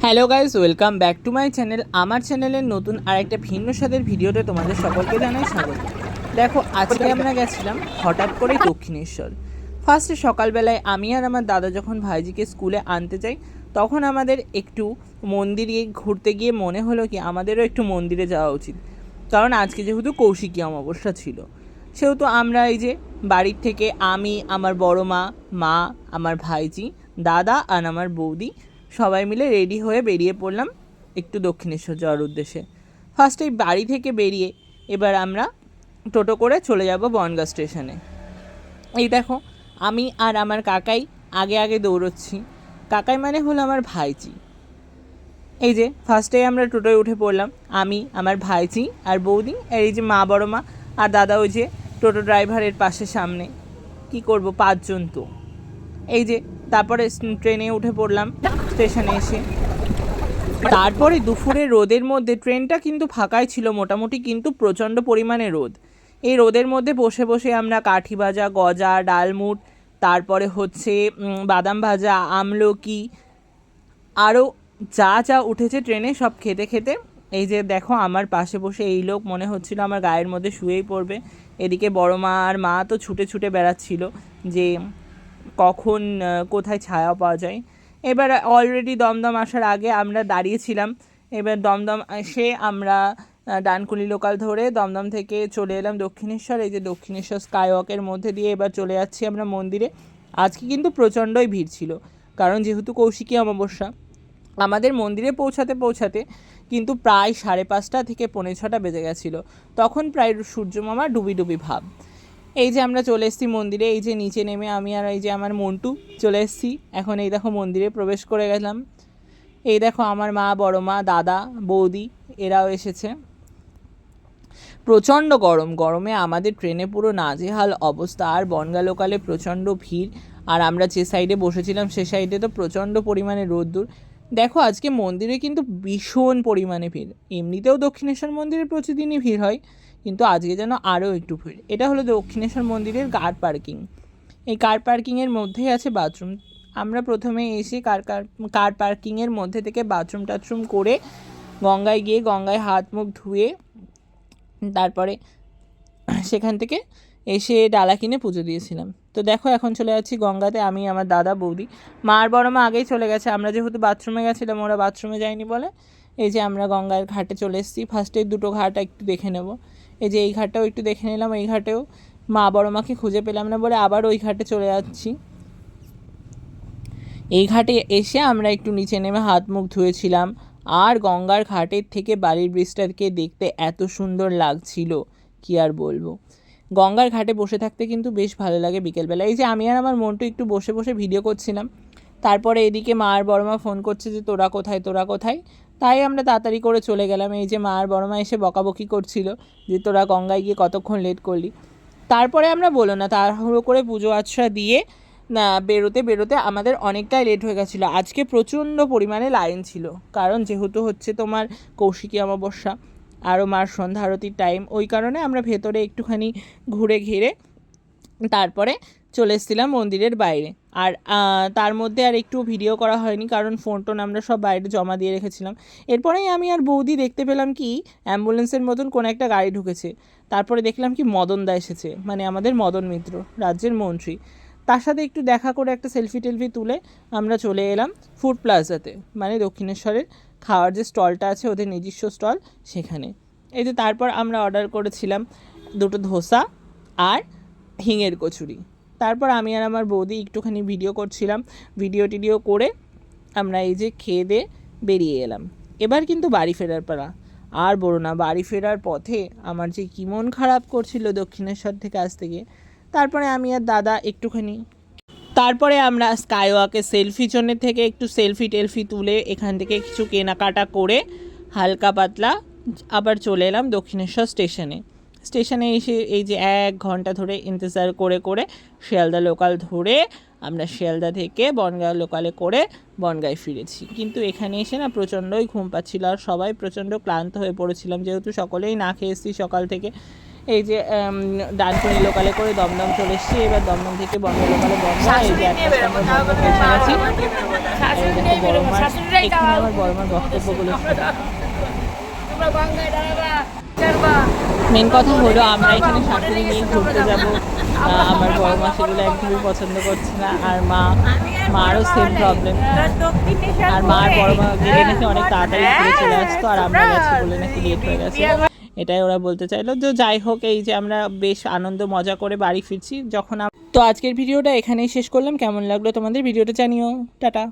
Hello guys, welcome back to my channel. আমার চ্যানেলের নতুন আর একটা ভিন্ন স্বাদের ভিডিওতে তোমাদের সকলকে জানাই স্বাগত। দেখো, আজকে আমরা গেছিলাম হঠাৎ করে দক্ষিণেশ্বর। ফার্স্টে সকালবেলায় আমি আর আমার দাদা যখন ভাইজিকে স্কুলে আনতে যাই, তখন আমাদের একটু মন্দিরে ঘুরতে গিয়ে মনে হলো কি আমাদেরও একটু মন্দিরে যাওয়া উচিত, কারণ আজকে যেহেতু কৌশিকী অমাবস্যা ছিল, সেহেতু আমরা এই যে বাড়ির থেকে আমি, আমার বড় মা, আমার ভাইজি, দাদা আর আমার বৌদি সবাই মিলে রেডি হয়ে বেরিয়ে পড়লাম একটু দক্ষিণেশ্বর যাওয়ার উদ্দেশ্যে। ফার্স্টে বাড়ি থেকে বেরিয়ে এবার আমরা টোটো করে চলে যাব বনগাঁ স্টেশনে। এই দেখো, আমি আর আমার কাকাই আগে আগে দৌড়চ্ছি। কাকাই মানে হলো আমার ভাইজি। এই যে ফার্স্টে আমরা টোটোয় উঠে পড়লাম, আমি, আমার ভাইজি আর বৌদি, আর এই যে মা, বড় মা আর দাদা ওই যে টোটো ড্রাইভারের পাশে সামনে। কি করব, 5 জন তো। এই যে তারপরে ট্রেনে উঠে পড়লাম স্টেশনে এসে। তারপরে দুপুরে রোদের মধ্যে ট্রেনটা কিন্তু ফাঁকাই ছিল মোটামুটি, কিন্তু প্রচণ্ড পরিমাণে রোদ। এই রোদের মধ্যে বসে বসে আমরা কাঠি ভাজা, গজা, ডালমুট, তারপরে হচ্ছে বাদাম ভাজা, আমলকি, আরও যা যা উঠেছে ট্রেনে সব খেতে খেতে এই যে দেখো আমার পাশে বসে এই লোক মনে হচ্ছিল আমার গায়ের মধ্যে শুয়েই পড়বে। এদিকে বড় মা আর মা তো ছুটে ছুটে বেড়াচ্ছিল যে কখন কোথায় ছায়া পাওয়া যায়। এবার অলরেডি দমদম আসার আগে আমরা দাঁড়িয়েছিলাম। এবার দমদম এসে আমরা ডানকুনি লোকাল ধরে দমদম থেকে চলে এলাম দক্ষিণেশ্বর। এই যে দক্ষিণেশ্বর স্কাইওয়াকের মধ্যে দিয়ে এবার চলে যাচ্ছি আমরা মন্দিরে। আজকে কিন্তু প্রচণ্ডই ভিড় ছিল, কারণ যেহেতু কৌশিকী অমাবস্যা। আমাদের মন্দিরে পৌঁছাতে পৌঁছাতে কিন্তু প্রায় 5:30 থেকে 5:45 বেজে গেছিলো। তখন প্রায় সূর্যমামা ডুবি ডুবি ভাব। এই যে আমরা চলে এসেছি মন্দিরে। এই যে নিচে নেমে আমি আর এই যে আমার মন্টু চলে এসেছি। এখন এই দেখো মন্দিরে প্রবেশ করে গেলাম। এই দেখো আমার মা, বড় মা, দাদা, বৌদি এরাও এসেছে। প্রচণ্ড গরম, গরমে আমাদের ট্রেনে পুরো নাজেহাল অবস্থা। আর বনগাঁ লোকালে প্রচণ্ড ভিড়, আর আমরা যে সাইডে বসেছিলাম সে সাইডে তো প্রচণ্ড পরিমাণে রোদ্দুর। দেখো আজকে মন্দিরে কিন্তু ভীষণ পরিমাণে ভিড়। এমনিতেও দক্ষিণেশ্বর মন্দিরে প্রতিদিনই ভিড় হয়, কিন্তু আজকে যেন আরও একটু ভিড়। এটা হলো দক্ষিণেশ্বর মন্দিরের কার পার্কিং। এই কার পার্কিংয়ের মধ্যেই আছে বাথরুম। আমরা প্রথমে এসে কার পার্কিংয়ের মধ্যে থেকে বাথরুম টাথরুম করে গঙ্গায় গিয়ে গঙ্গায় হাত মুখ ধুয়ে তারপরে সেখান থেকে এসে ডালা কিনে পুজো দিয়েছিলাম। তো দেখো এখন চলে যাচ্ছি গঙ্গাতে, আমি, আমার দাদা, বৌদি। মা আর বড় মা আগেই চলে গেছে, আমরা যেহেতু বাথরুমে গেছিলাম ওরা বাথরুমে যায়নি বলে। এই যে আমরা গঙ্গার ঘাটে চলে এসেছি। ফার্স্টে দুটো ঘাট একটু দেখে নেব। এই যে এই ঘাটটাও একটু দেখে নিলাম। এই ঘাটেও মা বড় মাকে খুঁজে পেলাম না বলে আবার ওই ঘাটে চলে যাচ্ছি। এই ঘাটে এসে আমরা একটু নিচে নেমে হাত মুখ ধুয়েছিলাম। আর গঙ্গার ঘাটের থেকে বালির ব্রিজটাকে দেখতে এত সুন্দর লাগছিল, কি আর বলবো। গঙ্গার ঘাটে বসে থাকতে কিন্তু বেশ ভালো লাগে বিকেলবেলা। এই যে আমি আর আমার মন্টু একটু বসে বসে ভিডিও করছিলাম। তারপরে এদিকে মা আর বড় মা ফোন করছে যে তোরা কোথায় তোরা কোথায়। তাই আমরা তাড়াতাড়ি করে চলে গেলাম। এই যে মা আর বড় মা এসে বকাবকি করছিল যে তোরা গঙ্গায় গিয়ে কতক্ষণ লেট করলি। তারপরে আমরা বলো না তাড়াহুড়ো করে পুজো আচ্ছা দিয়ে না বেরোতে বেরোতে আমাদের অনেকটাই লেট হয়ে গেছিলো। আজকে প্রচণ্ড পরিমাণে লাইন ছিল, কারণ যেহেতু হচ্ছে তোমার কৌশিকী অমাবস্যা, আরও মার সন্ধ্যা আরতির টাইম। ওই কারণে আমরা ভেতরে একটুখানি ঘুরে ঘিরে তারপরে চলে এসেছিলাম মন্দিরের বাইরে। আর তার মধ্যে আর একটু ভিডিও করা হয়নি, কারণ ফোন টোন আমরা সব বাইরে জমা দিয়ে রেখেছিলাম। এরপরেই আমি আর বৌদি দেখতে পেলাম কি অ্যাম্বুলেন্সের মতন কোনো একটা গাড়ি ঢুকেছে। তারপরে দেখলাম কি মদনদা এসেছে, মানে আমাদের মদন মিত্র, রাজ্যের মন্ত্রী। তার সাথে একটু দেখা করে একটা সেলফি টেলফি তুলে আমরা চলে এলাম ফুড প্লাজাতে, মানে দক্ষিণেশ্বরের খাওয়ার যে স্টলটা আছে ওদের নিজস্ব স্টল, সেখানে। এই যে তারপর আমরা অর্ডার করেছিলাম 2টো ধোসা আর হিঙের কচুরি। তারপর আমি আর আমার বৌদি একটুখানি ভিডিও করছিলাম। ভিডিও টিডিও করে আমরা এই যে খেয়ে দিয়ে বেরিয়ে এলাম। এবার কিন্তু বাড়ি ফেরার পালা। আর বলো না, বাড়ি ফেরার পথে আমার যে কি মন খারাপ করছিল দক্ষিণেশ্বর থেকে আসতে গিয়ে। তারপরে আমি আর দাদা তারপরে আমরা স্কাইওয়াকে সেলফি জোনের থেকে একটু সেলফি টেলফি তুলে এখান থেকে কিছু কেনাকাটা করে হালকা পাতলা আবার চলে এলাম দক্ষিণেশ্বর স্টেশনে এসে এই যে 1 ঘন্টা ধরে ইন্তজার করে করে শিয়ালদা লোকাল ধরে আমরা শিয়ালদা থেকে বনগাঁ লোকালে করে বনগাঁয় ফিরেছি। কিন্তু এখানে এসে না প্রচণ্ডই ঘুম পাচ্ছিল, আর সবাই প্রচণ্ড ক্লান্ত হয়ে পড়েছিলাম, যেহেতু সকলেই না খেয়ে এসেছি সকাল থেকে। এই যে ডানকুনি লোকালে করে দমদম চলে এসেছি। এবার দমদম থেকে বম্বে লোকালে বন্ধ। এই যে একটা সময় বন্ধ পৌঁছে গেছি। এই দেখো বড়মার, এখানে আমার বড়মার বক্তব্যগুলো। মেন কথা হলো আমরা এখানে শাশুড়ি নিয়ে ঘুরতে যাব, আমার বড় মা সেগুলো একদমই পছন্দ করছে না। আর মারও সেম প্রবলেম। আর মার বড় মা গেলে নাকি অনেক তাড়াতাড়ি ঘুরে চলে আসতো, আর আমরা গেছি বলে নাকি লেট হয়ে গেছে, এটাই ওরা বলতে চাইলো। তো যাই হোক, এই যে আমরা বেশ আনন্দ মজা করে বাড়ি ফিরছি। তো আজকের ভিডিওটা এখানেই শেষ করলাম। কেমন লাগলো তোমাদের ভিডিওটা জানিও। টাটা।